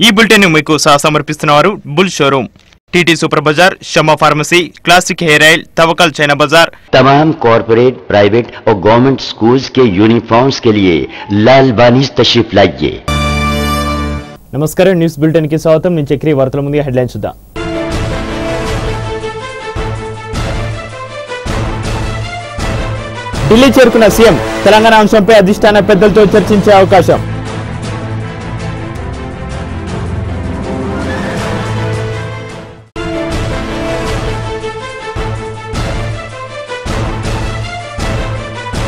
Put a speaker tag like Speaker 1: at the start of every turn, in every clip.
Speaker 1: ఈ బులెటిన్ మీకు సమర్పిస్తున్నారు bull showroom, TT super बाजार, शमा pharmacy, classic hair oil, तवक्कल China बाजार।
Speaker 2: तमाम कॉर्पोरेट, प्राइवेट और गवर्नमेंट स्कूल्स के यूनिफॉर्म्स के लिए लाल बानीज तशरीफ लाइए।
Speaker 3: नमस्कार, न्यूज़ बुलेटिन की स्वागतम। నేను చక్రి వార్తల ముందు హెడ్లైన్స్ చూద్దాం। ఢిల్లీ చేరుకున్న సీఎం తెలంగాణ అంశంపై అధిష్టాన పెద్దలతో చర్చించే అవకాశం।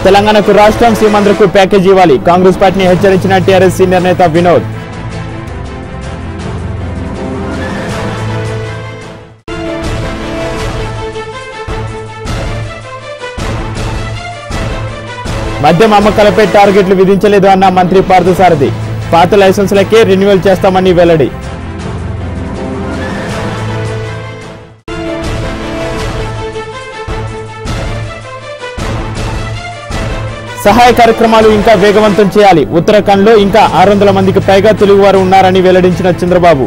Speaker 3: తెలంగాణకు రాష్ట్రం సీమాంధ్రకు ప్యాకేజీ ఇవ్వాలి, కాంగ్రెస్ పార్టీని హెచ్చరించిన టీఆర్ఎస్ సీనియర్ నేత వినోద్। మద్యం అమ్మకాలపై టార్గెట్లు విధించలేదు అన్న మంత్రి పార్థసారథి, పాత లైసెన్సులకే రెన్యువల్ చేస్తామని వెల్లడి। సహాయ కార్యక్రమాలు ఇంకా వేగవంతం చేయాలి, ఉత్తరాఖండ్ లో ఇంకా 600 మందికి పైగా తెలుగువారు ఉన్నారని వెల్లడించిన చంద్రబాబు।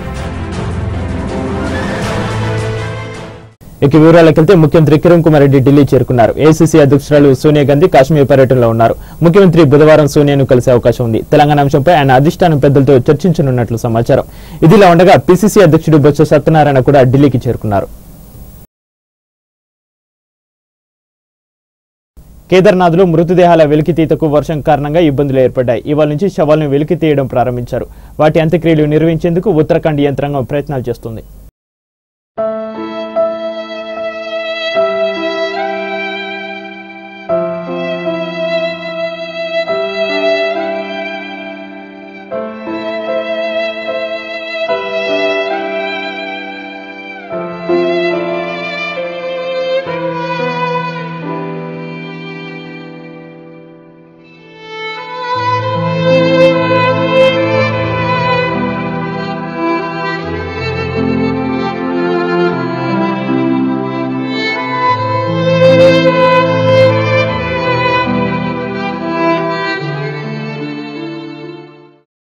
Speaker 3: ఇక వివరాలకు వెళ్తే ముఖ్యమంత్రి కిరణ్ కుమార్ రెడ్డి ఢిల్లీ చేరుకున్నారు। ఏఐసీసీ అధ్యక్షురాలు సోనియా గాంధీ కాశ్మీర్ పర్యటనలో ఉన్నారు। ముఖ్యమంత్రి బుధవారం సోనియాను కలిసే అవకాశం ఉంది। తెలంగాణ అంశంపై ఆయన అధిష్టానం పెద్దలతో చర్చించనున్నట్లు సమాచారం। ఇదిలా ఉండగా పీసీసీ అధ్యక్షుడు బొత్స సత్యనారాయణ కూడా ఢిల్లీకి చేరుకున్నారు। కేదార్నాథ్లో మృతదేహాల వెలికితీతకు వర్షం కారణంగా ఇబ్బందులు ఏర్పడ్డాయి। ఇవాళ నుంచి శవాలను వెలికి తీయడం ప్రారంభించారు। వాటి అంత్యక్రియలు నిర్వహించేందుకు ఉత్తరాఖండ్ యంత్రాంగం ప్రయత్నాలు చేస్తుంది।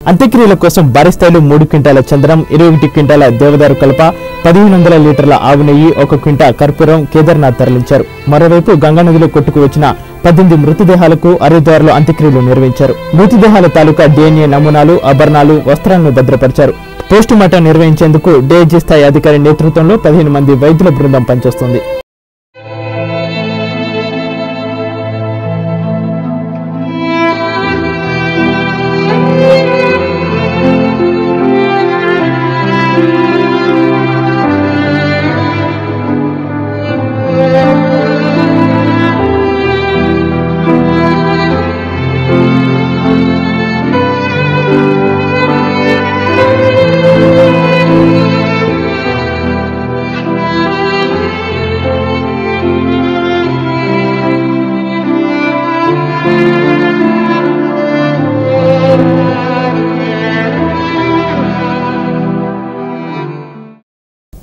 Speaker 3: అంత్యక్రియల కోసం భారీ స్థాయిలో 3 క్వింటాల చందనం, 21 క్వింటాల దేవదారు కలప, 1500 లీటర్ల ఆవు నెయ్యి, 1 క్వింటా కర్పూరం కేదార్నాథ్ తరలించారు। మరోవైపు గంగానదిలో కొట్టుకు వచ్చిన 18 మృతదేహాలకు హరిద్వార్లో అంత్యక్రియలు నిర్వహించారు। మృతదేహాల తాలూకా DNA నమూనాలు, ఆభరణాలు, వస్త్రాలను భద్రపరిచారు। పోస్టుమార్టం నిర్వహించేందుకు డీఐజీ స్థాయి అధికారి నేతృత్వంలో 15 మంది వైద్యుల బృందం పనిచేస్తుంది।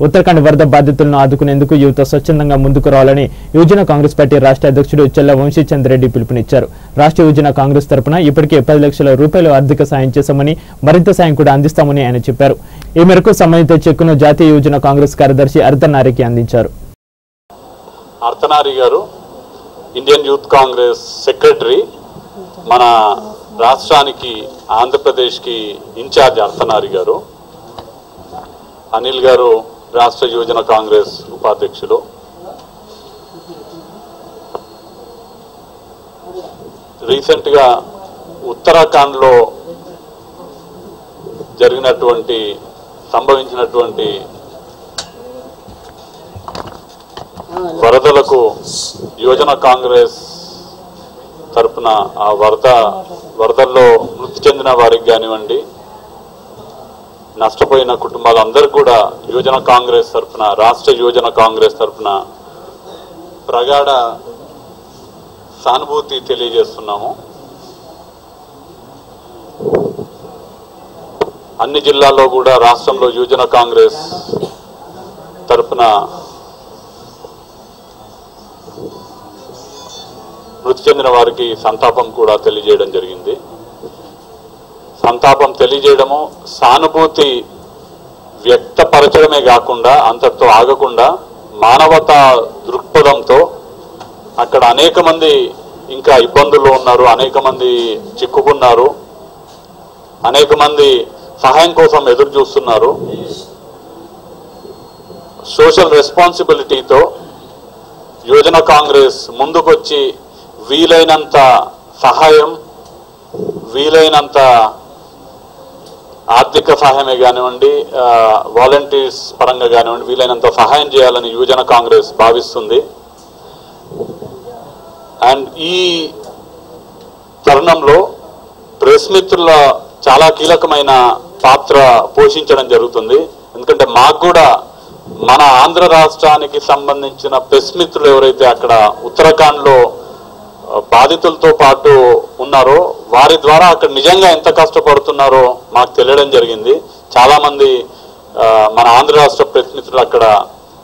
Speaker 3: ఉత్తరాఖండ్ వరద బాధితులను ఆదుకునేందుకు యువత స్వచ్ఛందంగా ముందుకు రావాలని యువజన కాంగ్రెస్ పార్టీ రాష్ట్ర అధ్యక్షుడు చెల్ల వంశీచంద్రెడ్డి పిలుపునిచ్చారు। రాష్ట్ర యువజన కాంగ్రెస్ తరపున ఇప్పటికే 10 లక్షల రూపాయలు ఆర్థిక సాయం చేశామని, మరింత సాయం కూడా అందిస్తామని ఆయన చెప్పారు। ఈ మేరకు సంబంధిత చెక్కును జాతీయ యువజన కాంగ్రెస్ కార్యదర్శి అర్ధనారికి అందించారు।
Speaker 4: అర్ధనారి గారు ఇండియన్ యూత్ కాంగ్రెస్ సెక్రటరీ, మన రాష్ట్రానికి ఆంధ్రప్రదేశ్కి ఇన్ఛార్జ్ అర్ధనారి గారు, అనిల్ గారు రాష్ట్ర యువజన కాంగ్రెస్ ఉపాధ్యక్షులు, రీసెంట్గా ఉత్తరాఖండ్లో సంభవించినటువంటి వరదలకు యువజన కాంగ్రెస్ తరపున ఆ వరదల్లో మృతి చెందిన వారికి కానివ్వండి, నష్టపోయిన కుటుంబాలందరికీ కూడా యువజన కాంగ్రెస్ తరఫున, రాష్ట్ర యువజన కాంగ్రెస్ తరఫున ప్రగాఢ సానుభూతి తెలియజేస్తున్నాము। అన్ని జిల్లాల్లో కూడా రాష్ట్రంలో యువజన కాంగ్రెస్ తరఫున మృతి చెందిన వారికి సంతాపం కూడా తెలియజేయడం జరిగింది। సంతాపం తెలియజేయడము, సానుభూతి వ్యక్తపరచడమే కాకుండా అంతటితో ఆగకుండా మానవతా దృక్పథంతో అక్కడ అనేక మంది ఇంకా ఇబ్బందుల్లో ఉన్నారు, అనేక మంది చిక్కుకున్నారు, అనేక మంది సహాయం కోసం ఎదురు చూస్తున్నారు. సోషల్ రెస్పాన్సిబిలిటీతో యువజన కాంగ్రెస్ ముందుకొచ్చి వీలైనంత సహాయం, వీలైనంత ఆర్థిక సహాయమే కానివ్వండి, వాలంటీర్స్ పరంగా కానివ్వండి, వీలైనంత సహాయం చేయాలని యువజన కాంగ్రెస్ భావిస్తుంది. అండ్ ఈ తరుణంలో ప్రెస్ మిత్రుల చాలా కీలకమైన పాత్ర పోషించడం జరుగుతుంది. ఎందుకంటే మాకు కూడా మన ఆంధ్ర రాష్ట్రానికి సంబంధించిన ప్రెస్ మిత్రులు ఎవరైతే అక్కడ ఉత్తరాఖండ్లో బాధితులతో పాటు ఉన్నారో వారి ద్వారా అక్కడ నిజంగా ఎంత కష్టపడుతున్నారో మాకు తెలియడం జరిగింది. చాలా మంది మన ఆంధ్ర రాష్ట్ర ప్రెస్ మిత్రులు అక్కడ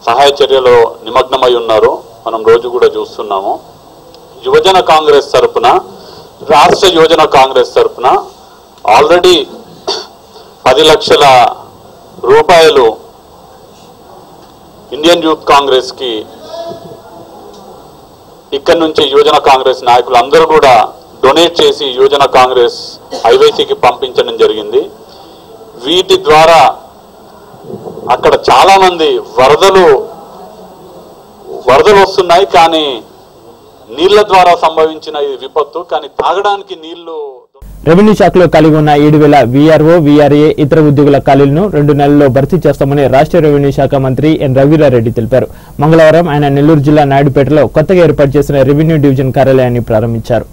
Speaker 4: సహాయ చర్యలో నిమగ్నమై ఉన్నారు, మనం రోజు కూడా చూస్తున్నాము. యువజన కాంగ్రెస్ తరపున, రాష్ట్ర యువజన కాంగ్రెస్ తరపున ఆల్రెడీ 10 లక్షల రూపాయలు ఇండియన్ యూత్ కాంగ్రెస్ కి ఇక్కడ నుంచి యువజన కాంగ్రెస్ నాయకులు అందరూ కూడా డొనేట్ చేసి యువజన కాంగ్రెస్ ఐవైసీకి పంపించడం జరిగింది. వీటి ద్వారా అక్కడ చాలా మంది వరదలు వస్తున్నాయి, కానీ నీళ్ల ద్వారా సంభవించిన ఈ విపత్తు, కానీ తాగడానికి నీళ్లు.
Speaker 3: రెవెన్యూ శాఖలో కలిగి ఉన్న 7,000 వీఆర్ఓ, వీఆర్ఏ ఇతర ఉద్యోగుల ఖాళీలను 2 నెలల్లో భర్తీ చేస్తామని రాష్ట్ర రెవెన్యూ శాఖ మంత్రి ఎన్ రఘువీరారెడ్డి తెలిపారు. మంగళవారం ఆయన నెల్లూరు జిల్లా నాయుడుపేటలో కొత్తగా ఏర్పాటు చేసిన రెవెన్యూ డివిజన్ కార్యాలయాన్ని ప్రారంభించారు.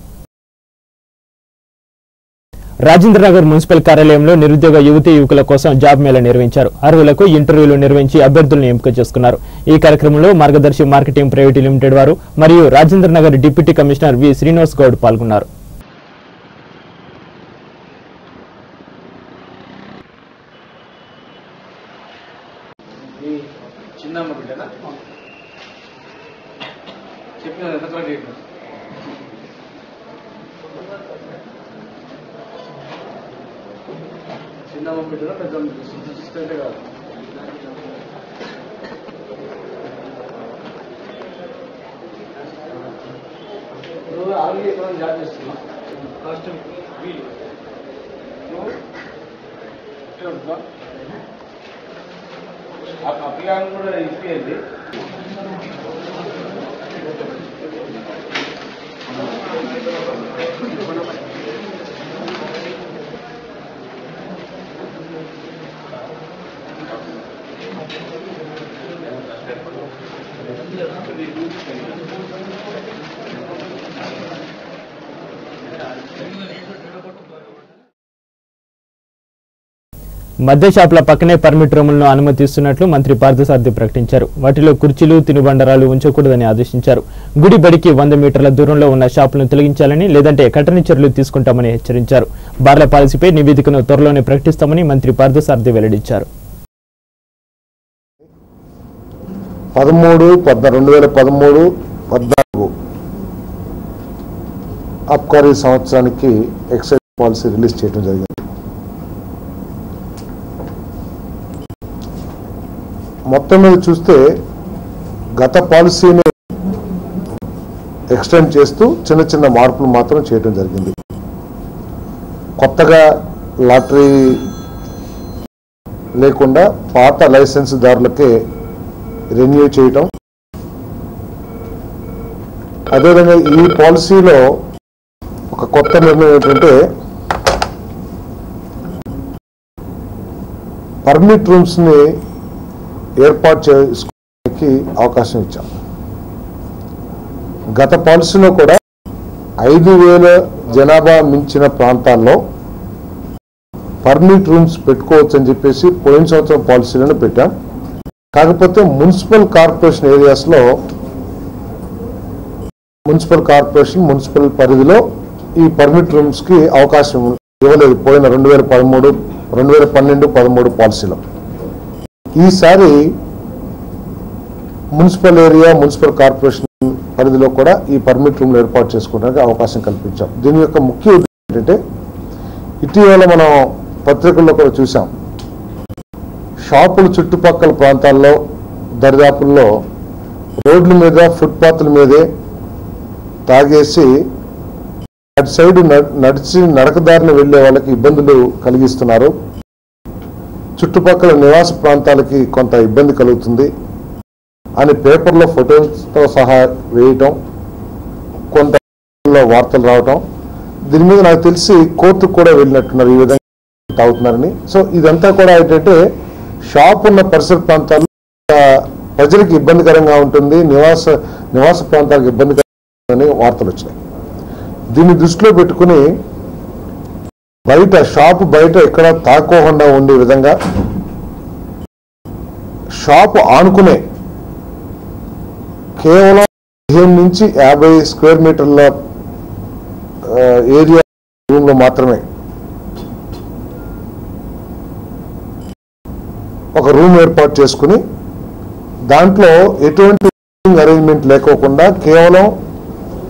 Speaker 3: రాజేంద్రనగర్ మున్సిపల్ కార్యాలయంలో నిరుద్యోగ యువతీ యువకుల కోసం జాబ్ మేళా నిర్వహించారు. అర్హులకు ఇంటర్వ్యూలు నిర్వహించి అభ్యర్థులను ఎంపిక చేసుకున్నారు. ఈ కార్యక్రమంలో మార్గదర్శి మార్కెటింగ్ ప్రైవేట్ లిమిటెడ్ వారు మరియు రాజేంద్రనగర్ డిప్యూటీ కమిషనర్ వి శ్రీనివాస్ గౌడ్ పాల్గొన్నారు.
Speaker 5: చిన్నమ్మ బిడ్డలో పెద్ద చూస్తుంటే కాదు. నువ్వు ఆల్రెడీ ఎక్కడ జాబ్ చేస్తున్నావు, ఫస్ట్ ఆ పిల్లలు కూడా ఇప్పియండి.
Speaker 3: మద్య షాపుల పక్కనే పర్మిట్ రూములను అనుమతిస్తున్నట్లు మంత్రి పార్థసారథి ప్రకటించారు. వాటిలో కుర్చీలు, తినుబండరాలు ఉంచకూడదని ఆదేశించారు. గుడి బడికి 100 మీటర్ల దూరంలో ఉన్న షాపులను తొలగించాలని, లేదంటే కఠిన చర్యలు తీసుకుంటామని హెచ్చరించారు. బార్ల పాలసీపై నివేదికను త్వరలోనే ప్రకటిస్తామని మంత్రి పార్థసారథి వెల్లడించారు.
Speaker 6: 2013-14 అబ్కారీ సంవత్సరానికి ఎక్సైజ్ పాలసీ రిలీజ్ చేయడం జరిగింది. మొత్తం మీద చూస్తే గత పాలసీని ఎక్స్టెండ్ చేస్తూ చిన్న చిన్న మార్పులు మాత్రం చేయడం జరిగింది. కొత్తగా లాటరీ లేకుండా పాత లైసెన్స్దారులకే రెన్యూ చేయటం, అదేవిధంగా ఈ పాలసీలో ఒక కొత్త నిర్ణయం ఏంటంటే పర్మిట్ రూమ్స్ని ఏర్పాటు చేసుకోవడానికి అవకాశం ఇచ్చాం. గత పాలసీలో కూడా 5,000 జనాభా మించిన ప్రాంతాల్లో పర్మిట్ రూమ్స్ పెట్టుకోవచ్చు అని చెప్పేసి పోయిన సంవత్సరం పాలసీలను పెట్టాం. కాకపోతే మున్సిపల్ కార్పొరేషన్ ఏరియాస్లో మున్సిపల్ పరిధిలో ఈ పర్మిట్ రూమ్స్కి అవకాశం ఇవ్వలేదు పోయిన 2012-13 పాలసీలో. ఈసారి మున్సిపల్ ఏరియా, మున్సిపల్ కార్పొరేషన్ పరిధిలో కూడా ఈ పర్మిట్ రూమ్లు ఏర్పాటు చేసుకోవడానికి అవకాశం కల్పించాం. దీని యొక్క ముఖ్య ఉద్దేశం ఏంటంటే, ఇటీవల మనం పత్రికల్లో కూడా చూసాం, షాపుల చుట్టుపక్కల ప్రాంతాల్లో దరిదాపుల్లో రోడ్ల మీద ఫుట్పాత్ల మీదే తాగేసి అటు సైడ్ నడిచి నడకదారిని వెళ్లే వాళ్ళకి ఇబ్బందులు కలిగిస్తున్నారు. చుట్టుపక్కల నివాస ప్రాంతాలకి కొంత ఇబ్బంది కలుగుతుంది అని పేపర్లో ఫోటోతో సహా వేయటం, కొంత వార్తలు రావటం, దీని మీద నాకు తెలిసి కోర్టుకు కూడా వెళ్ళినట్టున్నారు ఈ విధంగా తాగుతున్నారని. సో ఇదంతా కూడా ఏంటంటే షాప్ ఉన్న పరిసర ప్రాంతాల్లో ప్రజలకు ఇబ్బందికరంగా ఉంటుంది, నివాస ప్రాంతాలకు ఇబ్బందికరంగా వార్తలు వచ్చినాయి. దీన్ని దృష్టిలో పెట్టుకుని షాప్ బయట ఎక్కడ తాకోకుండా ఉండే విధంగా షాప్ ఆనుకునే కేవలం 15 నుంచి 50 స్క్వేర్ మీటర్ల ఏరియా రూమ్ లో మాత్రమే ఒక రూమ్ ఏర్పాటు చేసుకుని దాంట్లో ఎటువంటి అరేంజ్మెంట్ లేకోకుండా కేవలం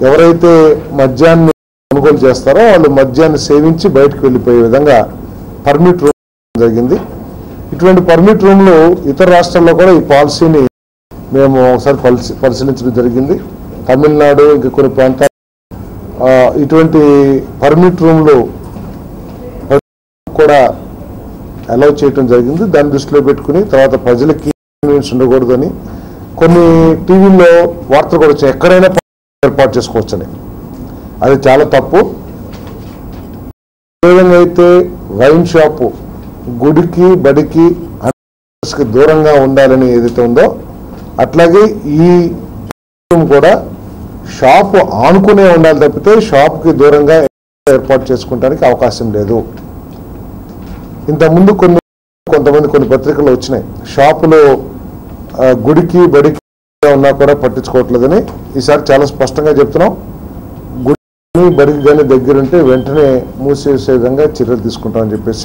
Speaker 6: ఎవరైతే మద్యాన్ని కొనుగోలు చేస్తారో వాళ్ళు మద్యాన్ని సేవించి బయటకు వెళ్ళిపోయే విధంగా పర్మిట్ రూమ్ జరిగింది. ఇటువంటి పర్మిట్ రూమ్లు ఇతర రాష్ట్రాల్లో కూడా ఈ పాలసీని మేము ఒకసారి పరిశీలించడం జరిగింది. తమిళనాడు ఇంకా కొన్ని ప్రాంతాలు ఇటువంటి పర్మిట్ రూమ్లు కూడా అలౌ చేయడం జరిగింది. దాన్ని దృష్టిలో పెట్టుకుని తర్వాత ప్రజలకి ఉండకూడదని కొన్ని టీవీల్లో వార్తలు కూడా వచ్చాయి, ఎక్కడైనా ఏర్పాటు చేసుకోవచ్చని. అది చాలా తప్పు. ఏ విధంగా అయితే వైన్ షాపు గుడికి బడికి దూరంగా ఉండాలని ఏదైతే ఉందో అట్లాగే ఈ కూడా షాపు ఆనుకునే ఉండాలి తప్పితే షాప్కి దూరంగా ఏర్పాటు చేసుకోవడానికి అవకాశం లేదు. ఇంతకుముందు కొంతమంది కొన్ని పత్రికలు వచ్చినాయి, షాపులో గుడికి బడికి ఉన్నా కూడా పట్టించుకోవట్లేదని. ఈసారి చాలా స్పష్టంగా చెప్తున్నాం, గుడికి బడికి కానీ దగ్గరుంటే వెంటనే మూసేసే విధంగా చర్యలు తీసుకుంటామని చెప్పేసి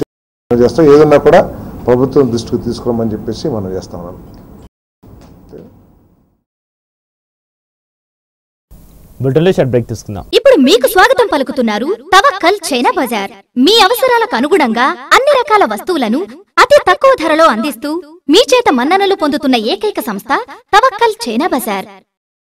Speaker 6: చేస్తాం. ఏదన్నా కూడా ప్రభుత్వం దృష్టికి తీసుకురామని చెప్పేసి మనం చేస్తాం.
Speaker 7: ఇప్పుడు మీకు స్వాగతం పలుకుతున్నారు తవక్కల్ చైనా బజార్. మీ అవసరాలకు అనుగుణంగా అన్ని రకాల వస్తువులను అతి తక్కువ ధరలో అందిస్తూ మీ చేత మన్ననలు పొందుతున్న ఏకైక సంస్థ తవక్కల్ చైనా బజార్.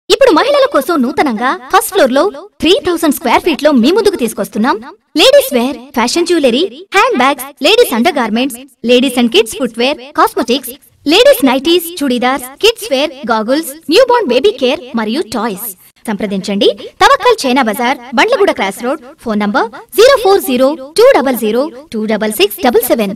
Speaker 7: ఇప్పుడు మహిళల కోసం నూతనంగా ఫస్ట్ ఫ్లోర్ లో 3000 స్క్వేర్ ఫీట్ లో మీ ముందుకు తీసుకొస్తున్నాం ladies wear, fashion jewellery, hand bags, ladies under garments, ladies and kids foot wear, cosmetics, ladies nighties, chudidars, kids wear, goggles, new born baby care మరియు టాయ్స్. సంప్రదించండి Tawakkal China Bazaar, Bandlaguda cross road. Phone number 040-200-26677.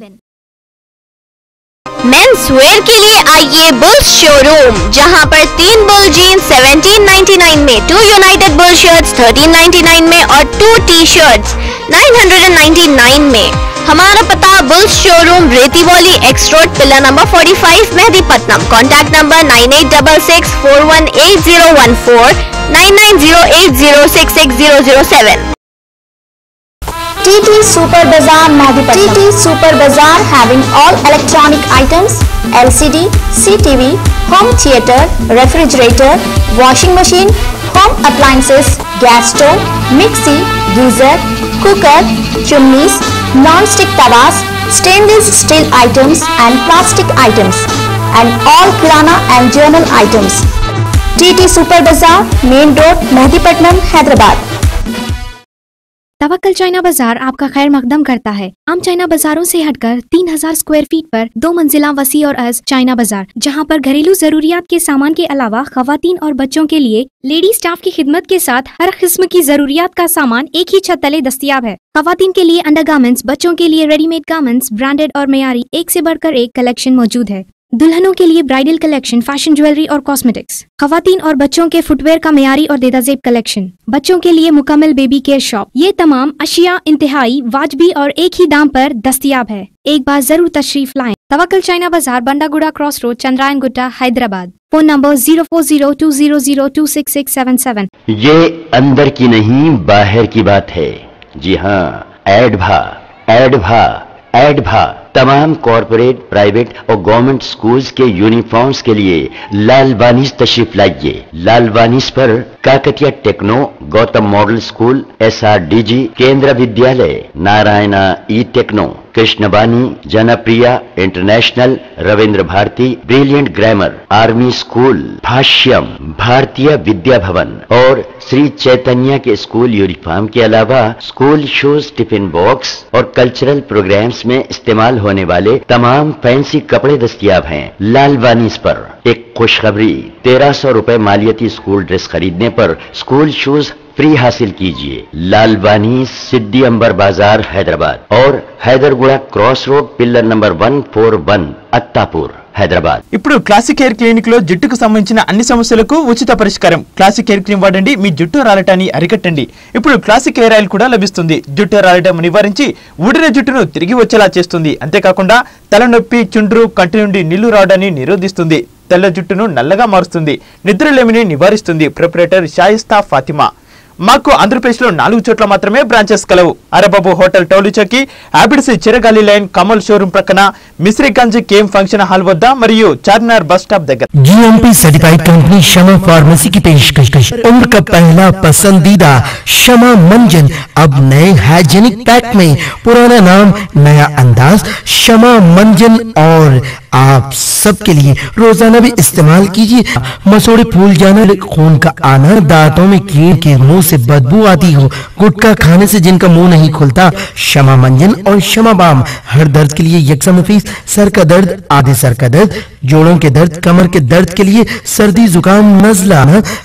Speaker 8: Men's wear के लिए आइए bulls showroom, जहां पर 3 bull jeans 1799 में, 2 United bull shirts 1399 में और 2 टी शर्ट्स 999 में. हमारा पता Bulls showroom Rethibowli X road, pillar number 45, Mehdipatnam. Contact number 9866418014, 9908066007.
Speaker 9: TT Super Bazaar Mehdipatnam. TT Super Bazaar having all electronic items, LCD, CTV, home theater, refrigerator, washing machine, home appliances, gas stove, mixie, geyser, cooker, chimneys, non-stick tawas, stainless steel items and plastic items, and all kirana and journal items. TT Super Bazaar, Main Road, Mehdipatnam, Hyderabad.
Speaker 10: तवक्कल China बाजार आपका खैर मकदम करता है। आम China बाजारों से हटकर 3000 square feet पर 2 मंजिला वसी और अज चाइना बाजार, जहां पर घरेलू जरूरियात के सामान के अलावा खवातीन और बच्चों के लिए लेडी स्टाफ की खिदमत के साथ हर किस्म की जरूरियात का सामान एक ही छत तले दस्तयाब है। खवातीन के लिए अंडरगारमेंट्स, बच्चों के लिए रेडीमेड गारमेंट्स, ब्रांडेड और मयारी एक से बढ़कर एक कलेक्शन मौजूद है। दुल्हनों के लिए ब्राइडल कलेक्शन, फैशन ज्वेलरी और कॉस्मेटिक्स, खवातीन और बच्चों के फुटवेयर का मयारी और देदाजेब कलेक्शन, बच्चों के लिए मुकम्मल बेबी केयर शॉप। ये तमाम अशिया इंतहाई वाजबी और एक ही दाम पर दस्तयाब है। एक बार जरूर तशरीफ लाएं। Tawakkal China Bazaar, Bandlaguda cross road, Chandrayangutta, Hyderabad. Phone number 04020002667.
Speaker 2: ये अंदर की नहीं बाहर की बात है। जी हाँ, एडभा तमाम कॉरपोरेट, प्राइवेट और गवर्नमेंट स्कूल्स के यूनिफॉर्म्स के लिए लालवानीस तशरीफ लाइए। लालवानीस पर Kakatiya techno, Gautam model school, SRDG, Kendra Vidyalaya, Narayana E techno, Krishnavani, Janapriya international, Ravindra Bharati, brilliant grammar, army school, Bhashyam, Bharatiya Vidya भवन और श्री चैतन्य के स्कूल यूनिफॉर्म के अलावा स्कूल शूज, टिफिन बॉक्स और कल्चरल प्रोग्राम्स में इस्तेमाल होने वाले तमाम फैंसी कपड़े दस्तयाब हैं। लालवानीस पर एक खुशखबरी, 1300 रुपए मालियती स्कूल ड्रेस खरीदने पर स्कूल शूज फ्री हासिल कीजिए। लालवानी, सिद्दी अंबर बाजार, हैदराबाद और Hyderguda cross road, pillar number 141, Attapur, Hyderabad.
Speaker 1: ఇప్పుడు క్లాసిక్ హెయిర్ క్లినిక్ లో జుట్టుకు సంబంధించిన అన్ని సమస్యలకు ఉచిత పరిష్కారం. క్లాసిక్ హెయిర్ క్రీమ్ వాడండి, మీ జుట్టు రాలటాన్ని అరికట్టండి. ఇప్పుడు క్లాసిక్ హెయిర్ ఆయిల్ కూడా లభిస్తుంది. జుట్టు రాలటం నివారించి ఊడిన జుట్టును తిరిగి వచ్చేలా చేస్తుంది. అంతేకాకుండా తలనొప్పి, చుండ్రు, కంటి నుండి నీళ్లు రావడాన్ని నిరోధిస్తుంది. తెల్ల జుట్టును నల్లగా మారుస్తుంది. నిద్రలేమిని నివారిస్తుంది. ప్రొపరేటర్ షాయిస్తా ఫాతిమా. మాకు ఆంధ్రప్రదేశ్లో 4 చోట్ల మాత్రమే బ్రాంచెస్ కలవు. అరబాబు హోటల్ టౌలిచౌకి, ఆబిడ్సి చిరగాలి లైన్, కమల్ షోరూం ప్రక్కన, మిశ్రీగంజ్ కేఎం ఫంక్షన్ హాల్ వద్ద మరియు చార్మినార్ బస్ స్టాప్ దగ్గర.
Speaker 11: जीएमपी सर्टिफाइड कंपनी शमा फार्मेसी की पेशकश। उम्र का पहला पसंदीदा शमा मंजन अब नए हाइजेनिक पैक में, पुराना नाम नया अंदाज, शमा मंजन। और आप सबके लिए रोजाना भी इस्तेमाल कीजिए। मसूड़े फूल जाना, खून का आना, दांतों में कीड़ के मुंह से बदबू आती हो, गुटखा खाने से जिनका मुंह नहीं खुलता, शमा मंजन और शमा बाम हर दर्द के लिए यकसम फीस। सर का दर्द, आधे सर का दर्द, जोड़ों के दर्द, कमर के दर्द के लिए, सर्दी, जुकाम, नजला,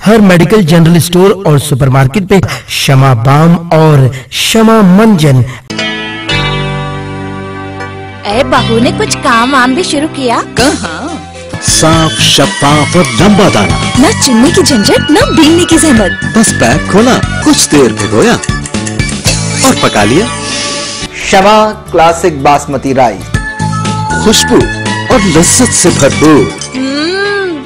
Speaker 11: हर मेडिकल, जनरल स्टोर और सुपरमार्केट पे शमा बाम और शमा मंजन।
Speaker 12: ए बहू ने कुछ काम वाम भी शुरू किया? कहाँ?
Speaker 13: साफ, शफाफ और लंबा दाना,
Speaker 12: न चुनने की झंझट, न बीनने की जहमत।
Speaker 13: बस पैक खोला, कुछ देर भिगोया और पका लिया।
Speaker 14: शमा क्लासिक बासमती राइस,
Speaker 13: खुशबू और लज्जत से भरपूर।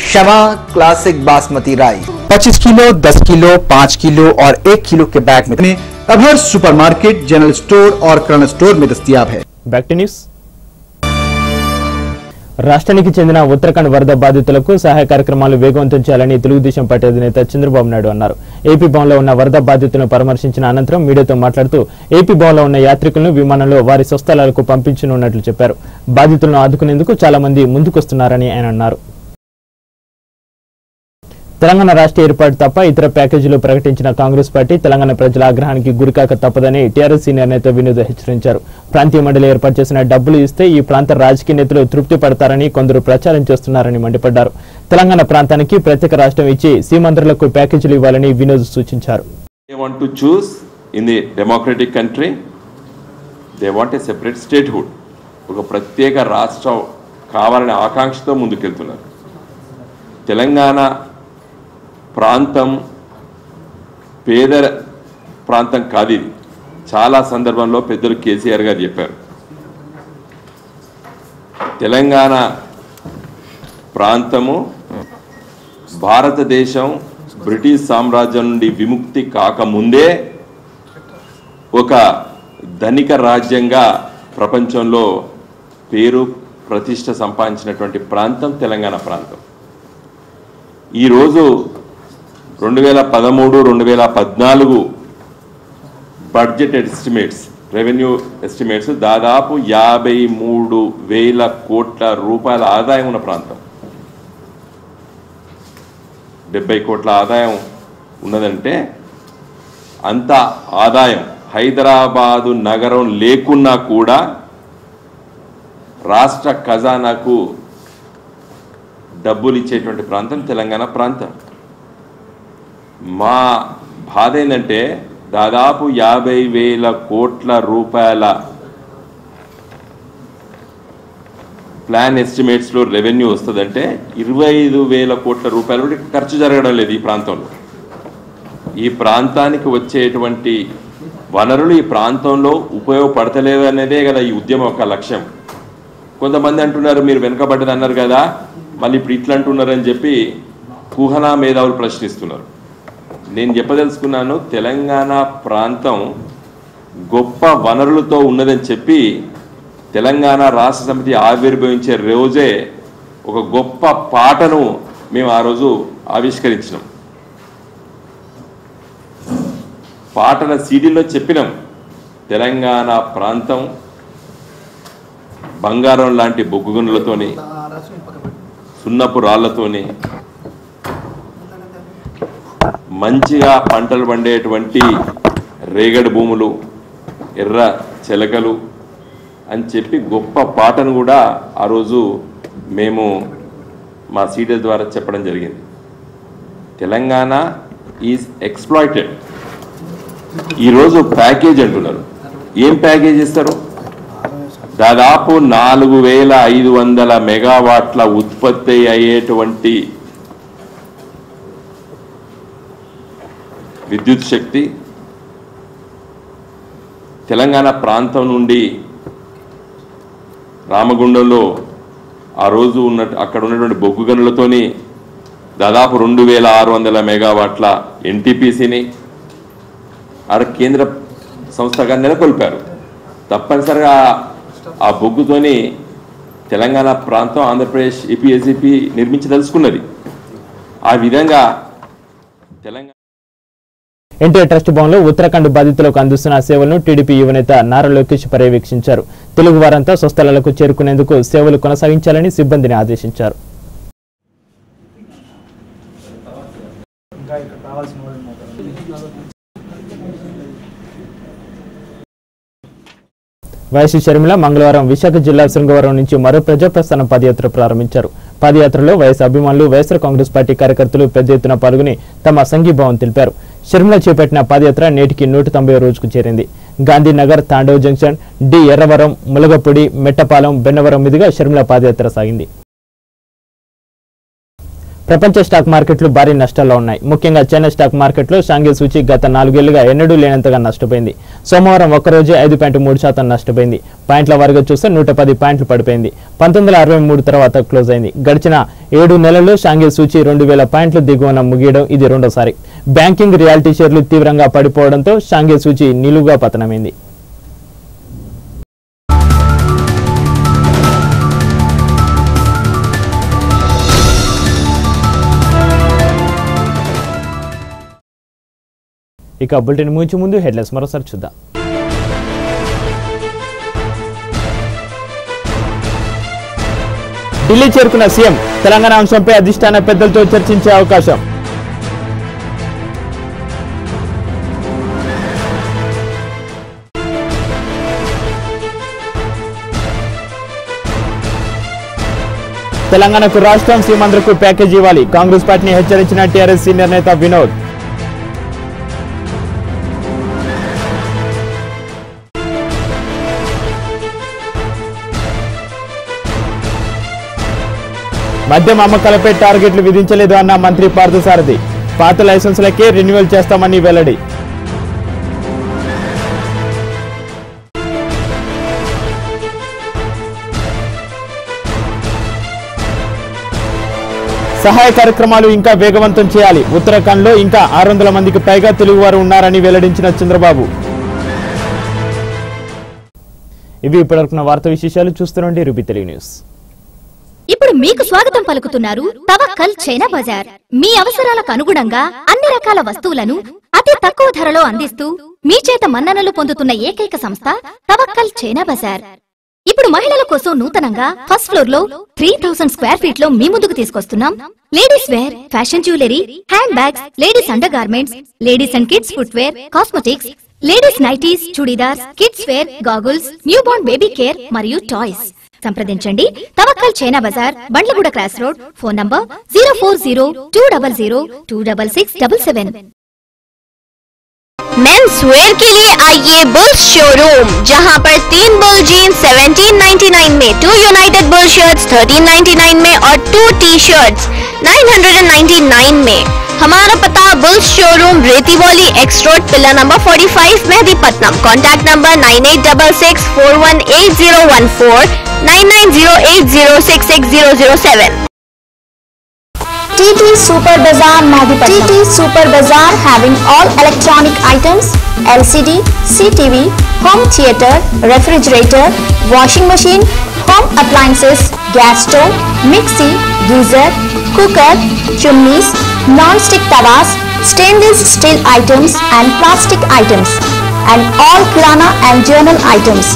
Speaker 14: Shama classic basmati rice
Speaker 15: 25 kilo, 10 kilo, 5 kilo और 1 किलो के बैग में अब हर सुपरमार्केट, जनरल स्टोर और किराना स्टोर में दस्तयाब है।
Speaker 3: Back to news. రాష్ట్రానికి చెందిన ఉత్తరాఖండ్ వరద బాధితులకు సహాయ కార్యక్రమాలు వేగవంతం చేయాలని తెలుగుదేశం పార్టీ అధినేత చంద్రబాబు నాయుడు అన్నారు. ఏపీ భవన్లో ఉన్న వరద బాధితులను పరామర్శించిన అనంతరం మీడియాతో మాట్లాడుతూ ఏపీ భవన్లో ఉన్న యాత్రికులను విమానంలో వారి స్వస్థలాలకు పంపించనున్నట్లు చెప్పారు. బాధితులను ఆదుకునేందుకు చాలా మంది ముందుకొస్తున్నారని ఆయన అన్నారు. తెలంగాణ రాష్ట్ర ఏర్పాటు తప్ప ఇతర ప్యాకేజీలు ప్రకటించిన కాంగ్రెస్ పార్టీ తెలంగాణ ప్రజల ఆగ్రహానికి గురికాక తప్పదని టీఆర్ఎస్ సీనియర్ నేత వినోద్ హెచ్చరించారు. ప్రాంతీయ మండలి ఏర్పాటు చేసిన డబ్బులు ఇస్తే ఈ ప్రాంత రాజకీయ నేతలు తృప్తి పడతారని కొందరు ప్రచారం చేస్తున్నారని మండిపడ్డారు. తెలంగాణ ప్రాంతానికి ప్రత్యేక రాష్ట్రం ఇచ్చి సీమాంధ్రులకు ప్యాకేజీలు ఇవ్వాలని వినోద్ సూచించారు.
Speaker 16: They want to choose in the democratic country, they want a separate statehood. ఒక ప్రత్యేక రాష్ట్రం కావాలనే ఆకాంక్షతో ముందుకెళ్తున్నారు. తెలంగాణ ప్రాంతం పేద ప్రాంతం కాదు. ఇది చాలా సందర్భంలో పెద్దలు కేసీఆర్ గారు చెప్పారు. తెలంగాణ ప్రాంతము భారతదేశం బ్రిటిష్ సామ్రాజ్యం నుండి విముక్తి కాకముందే ఒక ధనిక రాజ్యంగా ప్రపంచంలో పేరు ప్రతిష్ట సంపాదించినటువంటి ప్రాంతం తెలంగాణ ప్రాంతం. ఈరోజు 2013, 2014 బడ్జెట్ ఎస్టిమేట్స్, రెవెన్యూ ఎస్టిమేట్స్ దాదాపు 53,000 కోట్ల రూపాయల ఆదాయం ఉన్న ప్రాంతం. 70 కోట్ల ఆదాయం ఉన్నదంటే అంత ఆదాయం హైదరాబాదు నగరం లేకున్నా కూడా రాష్ట్ర ఖజానాకు డబ్బులు ఇచ్చేటువంటి ప్రాంతం తెలంగాణ ప్రాంతం. మా బాధ ఏంటంటే దాదాపు 50,000 కోట్ల రూపాయల ప్లాన్ ఎస్టిమేట్స్లో రెవెన్యూ వస్తుందంటే 25,000 కోట్ల రూపాయలు ఖర్చు జరగడం లేదు ఈ ప్రాంతంలో. ఈ ప్రాంతానికి వచ్చేటువంటి వనరులు ఈ ప్రాంతంలో ఉపయోగపడతలేదు అనేదే కదా ఈ ఉద్యమం యొక్క లక్ష్యం. కొంతమంది అంటున్నారు మీరు వెనుకబడ్డది అన్నారు కదా, మళ్ళీ ఇప్పుడు ఇట్లా అంటున్నారని చెప్పి కుహనా మేధావులు ప్రశ్నిస్తున్నారు. నేను చెప్పదలుచుకున్నాను, తెలంగాణ ప్రాంతం గొప్ప వనరులతో ఉన్నదని చెప్పి తెలంగాణ రాష్ట్ర సమితి ఆవిర్భవించే రోజే ఒక గొప్ప పాటను మేము ఆ రోజు ఆవిష్కరించినాం. పాటల సీడీలో చెప్పినాం, తెలంగాణ ప్రాంతం బంగారం లాంటి బొగ్గు గనులతోని, సున్నపు రాళ్లతోని మంచిగా పంటలు పండేటువంటి రేగడి భూములు, ఎర్ర చెలకలు అని చెప్పి గొప్ప పాటను కూడా ఆ రోజు మేము మా సీడీఎల్ ద్వారా చెప్పడం జరిగింది. Telangana is exploited. ఈరోజు ప్యాకేజ్ అంటున్నారు. ఏం ప్యాకేజ్ ఇస్తారు? దాదాపు 4500 మెగావాట్ల ఉత్పత్తి అయ్యేటువంటి విద్యుత్ శక్తి తెలంగాణ ప్రాంతం నుండి రామగుండంలో ఆ రోజు అక్కడ ఉన్నటువంటి బొగ్గు గనులతోని దాదాపు 2600 మెగావాట్ల ఎన్టీపీసీని ఆడ కేంద్ర సంస్థగా నెలకొల్పారు. తప్పనిసరిగా ఆ బొగ్గుతోని తెలంగాణ ప్రాంతం ఆంధ్రప్రదేశ్ ఈపీఎస్ఈపీ నిర్మించదలుచుకున్నది. ఆ విధంగా తెలంగాణ
Speaker 3: ఎన్టీఆర్ ట్రస్ట్ భవన్లో ఉత్తరాఖండ్ బాధితులకు అందిస్తున్న సేవలను టీడీపీ యువనేత నారా లోకేష్ పర్యవేక్షించారు. తెలుగు వారంతా స్వస్థలాలకు చేరుకునేందుకు సేవలు కొనసాగించాలని సిబ్బందిని ఆదేశించారు. వైఎస్ షర్మిల మంగళవారం విశాఖ జిల్లా శృంగవరం నుంచి మరో ప్రజాప్రస్థానం పాదయాత్ర ప్రారంభించారు. పాదయాత్రలో వైఎస్ అభిమానులు, వైఎస్ఆర్ కాంగ్రెస్ పార్టీ కార్యకర్తలు పెద్ద ఎత్తున పాల్గొని తమ సంఘీభావం తెలిపారు. షర్మిల చేపట్టిన పాదయాత్ర నేటికి 190వ రోజుకు చేరింది. గాంధీనగర్, తాండవ్ జంక్షన్, డి ఎర్రవరం, ములగపూడి, మెట్టపాలెం, బెన్నవరం మీదుగా షర్మిల పాదయాత్ర సాగింది. ప్రపంచ స్టాక్ మార్కెట్లు భారీ నష్టాల్లో ఉన్నాయి. ముఖ్యంగా చైనా స్టాక్ మార్కెట్లో షాంఘై సూచీ గత 4 ఏళ్లుగా ఎన్నడూ లేనంతగా నష్టపోయింది. సోమవారం ఒక్కరోజే 5.3% నష్టపోయింది. పాయింట్ల వారీగా చూస్తే 110 పాయింట్లు పడిపోయింది. 1963 తర్వాత క్లోజ్ అయింది. గడిచిన 7 నెలల్లో షాంఘై సూచీ 2000 పాయింట్లు దిగువన ముగియడం ఇది రెండోసారి. బ్యాంకింగ్, రియాలిటీ షేర్లు తీవ్రంగా పడిపోవడంతో షాంఘై సూచీ నిలువుగా పతనమైంది. ఇక బులెటిన్ ముగించే ముందు హెడ్లైన్స్ మరోసారి చూద్దాం. ఢిల్లీ చేరుకున్న సీఎం, తెలంగాణ అంశంపై అధిష్టాన పెద్దలతో చర్చించే అవకాశం. తెలంగాణకు రాష్ట్రం, సీమాంధ్రకు ప్యాకేజీ ఇవ్వాలి, కాంగ్రెస్ పార్టీని హెచ్చరించిన టీఆర్ఎస్ సీనియర్ నేత వినోద్. మద్యం అమ్మకాలపై టార్గెట్లు విధించలేదు అన్న మంత్రి పార్థసారథి. పాత లైసెన్సులకే రెన్యువల్ చేస్తామని వెల్లడి. సహాయ కార్యక్రమాలు ఇంకా వేగవంతం చేయాలి. ఉత్తరాఖండ్లో ఇంకా 600 మందికి పైగా తెలుగువారు ఉన్నారని వెల్లడించిన చంద్రబాబు. ఇవి ఇప్పటివరకున్న వార్తా విశేషాలు. చూస్తుండండి రూబీ తెలుగు న్యూస్.
Speaker 7: ఇప్పుడు మీకు స్వాగతం పలుకుతున్నారు తవక్కల్ చైనా బజార్. మీ అవసరాలకు అనుగుణంగా అన్ని రకాల వస్తువులను అతి తక్కువ ధరలో అందిస్తూ మీ చేత మన్ననలు పొందుతున్న ఏకైక సంస్థ తవక్కల్ చైనా బజార్. ఇప్పుడు మహిళల కోసం నూతనంగా ఫస్ట్ ఫ్లోర్ లో 3000 స్క్వేర్ ఫీట్ లో మీ ముందుకు తీసుకొస్తున్నాం ladies wear, fashion jewellery, hand bags, ladies under garments, ladies and kids footwear, cosmetics, ladies nighties, chudidars, kids wear, goggles, new born baby care మరియు టాయ్స్. సంప్రదించండి Tawakkal China Bazaar, Bandlaguda cross road. Phone number 040-200-26677.
Speaker 8: Men's wear के लिए आइए bulls showroom, जहां पर 3 bull jeans 1799 में, 2 United bull shirts 1399 में और 2 टी-शर्ट्स 999 में. हमारा पता Bulls showroom, Rethibowli, X road, pillar number 45, Mehdipatnam. Contact number 9866418014, 9908066007.
Speaker 9: TT Super Bazaar Mehdipatnam. TT Super Bazaar having all electronic items, LCD, CTV, home theater, refrigerator, washing machine, home appliances, gas stove, mixie, geyser, cooker, chimneys, non-stick tawas, stainless steel items and plastic items, and all kirana and journal items.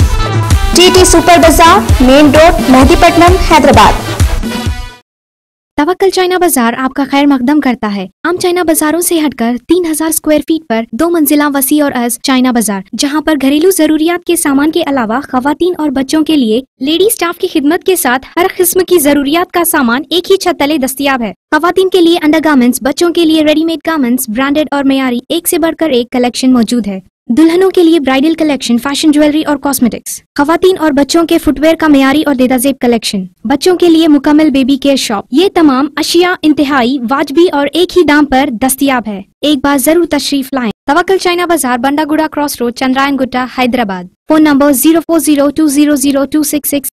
Speaker 9: TT super बाजार, main road, Mehdipatnam, Hyderabad.
Speaker 10: तवक्कल China बाजार आपका खैर मकदम करता है। आम China बाजारों से हटकर 3000 स्क्वायर फीट पर 2 मंजिला वसी और अज चाइना बाजार, जहां पर घरेलू जरूरियात के सामान के अलावा खवातीन और बच्चों के लिए लेडी स्टाफ की खिदमत के साथ हर किस्म की जरूरियात का सामान एक ही छत तले दस्तयाब है। खवातीन के लिए अंडरगारमेंट्स, बच्चों के लिए रेडीमेड गारमेंट्स, ब्रांडेड और मयारी एक से बढ़कर एक कलेक्शन मौजूद है। दुल्हनों के लिए ब्राइडल कलेक्शन, फैशन ज्वेलरी और कॉस्मेटिक्स, खवातीन और बच्चों के फुटवेयर का मयारी और देदाजेब कलेक्शन, बच्चों के लिए मुकम्मल बेबी केयर शॉप। ये तमाम अशिया इंतहाई वाजबी और एक ही दाम पर दस्तयाब है। एक बार जरूर तशरीफ लाएं। Tawakkal China Bazaar, Bandlaguda cross road, Chandrayangutta, Hyderabad. Phone number 0402000266